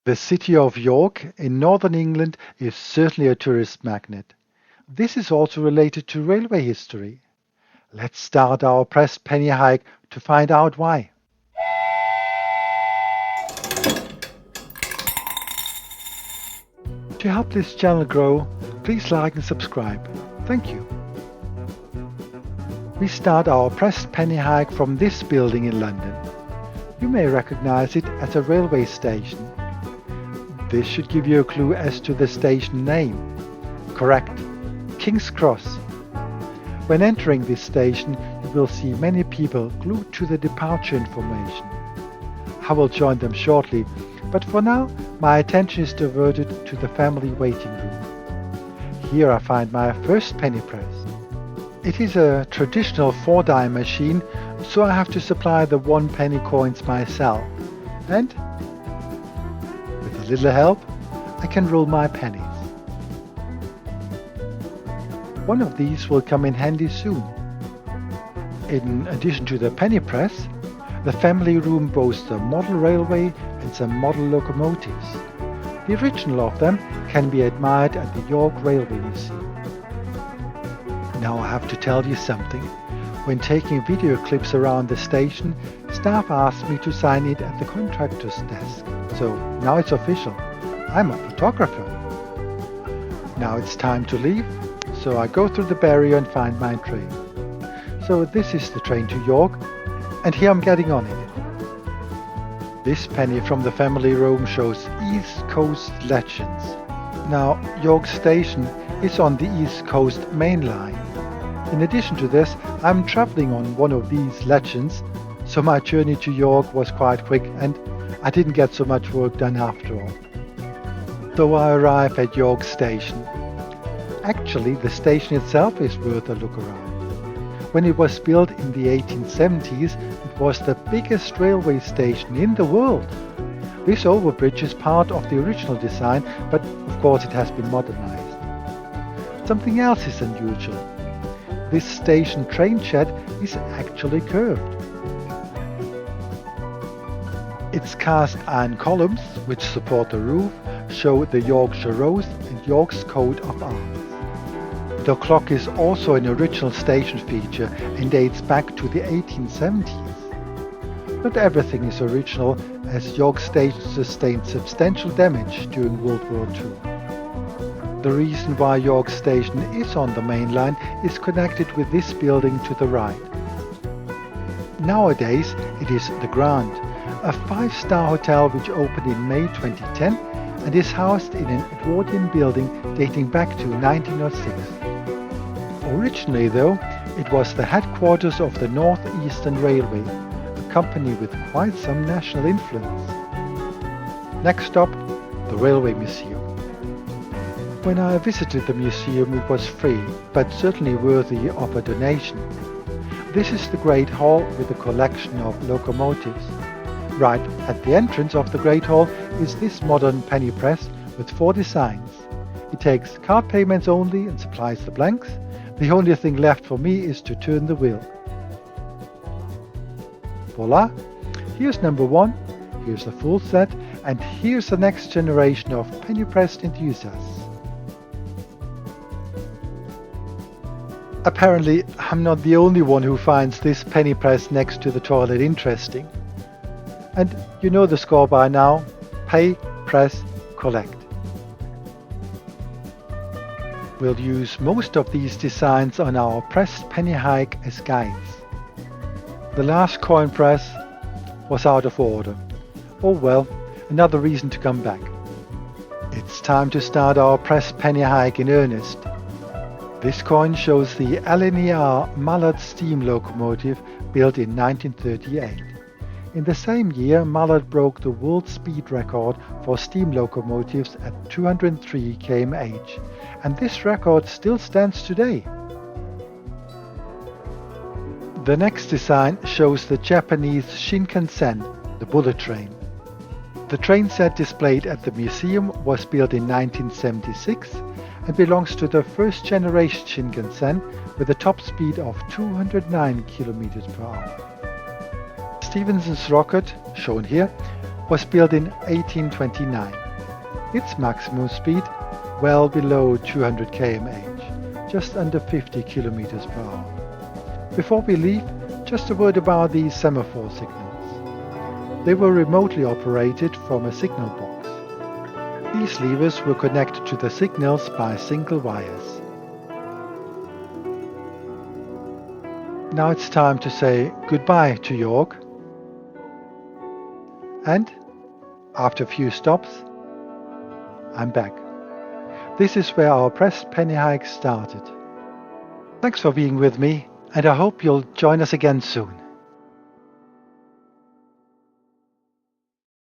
The city of York in northern England is certainly a tourist magnet. This is also related to railway history. Let's start our pressed penny hike to find out why. To help this channel grow, please like and subscribe. Thank you. We start our pressed penny hike from this building in London. You may recognize it as a railway station. This should give you a clue as to the station name. Correct, King's Cross. When entering this station, you will see many people glued to the departure information. I will join them shortly, but for now, my attention is diverted to the family waiting room. Here I find my first penny press. It is a traditional 4-dime machine, so I have to supply the 1-penny coins myself. And with a little help, I can roll my pennies. One of these will come in handy soon. In addition to the penny press, the family room boasts a model railway and some model locomotives. The original of them can be admired at the York Railway Museum. Now I have to tell you something. When taking video clips around the station, staff asked me to sign it at the contractor's desk. So now it's official. I'm a photographer. Now it's time to leave, so I go through the barrier and find my train. So this is the train to York, and here I'm getting on it. This penny from the family room shows East Coast legends. Now, York Station is on the East Coast main line. In addition to this, I'm traveling on one of these legends, so my journey to York was quite quick and I didn't get so much work done after all. Though I arrive at York Station. Actually, the station itself is worth a look around. When it was built in the 1870s, it was the biggest railway station in the world. This overbridge is part of the original design, but of course it has been modernized. Something else is unusual. This station train shed is actually curved. Its cast iron columns, which support the roof, show the Yorkshire Rose and York's coat of arms. The clock is also an original station feature and dates back to the 1870s. Not everything is original, as York Station sustained substantial damage during World War II. The reason why York Station is on the main line is connected with this building to the right. Nowadays it is the Grand, a 5-star hotel which opened in May 2010 and is housed in an Edwardian building dating back to 1906. Originally though, it was the headquarters of the North Eastern Railway, a company with quite some national influence. Next stop, the Railway Museum. When I visited the museum it was free, but certainly worthy of a donation. This is the Great Hall with a collection of locomotives. Right at the entrance of the Great Hall is this modern penny press with 4 designs. It takes card payments only and supplies the blanks. The only thing left for me is to turn the wheel. Voila! Here's number 1, here's the full set, and here's the next generation of penny pressed enthusiasts. Apparently, I'm not the only one who finds this penny press next to the toilet interesting. And you know the score by now: pay, press, collect. We'll use most of these designs on our pressed penny hike as guides. The last coin press was out of order. Oh well, another reason to come back. It's time to start our pressed penny hike in earnest. This coin shows the LNER Mallard steam locomotive built in 1938. In the same year, Mallard broke the world speed record for steam locomotives at 203 km/h, and this record still stands today. The next design shows the Japanese Shinkansen, the bullet train. The train set displayed at the museum was built in 1976 and belongs to the first generation Shinkansen with a top speed of 209 km/h. Stephenson's rocket, shown here, was built in 1829. Its maximum speed well below 200 km/h, just under 50 kilometers per hour. Before we leave, just a word about these semaphore signals. They were remotely operated from a signal box. These levers were connected to the signals by single wires. Now it's time to say goodbye to York. And after a few stops, I'm back. This is where our pressed penny hike started. Thanks for being with me, and I hope you'll join us again soon.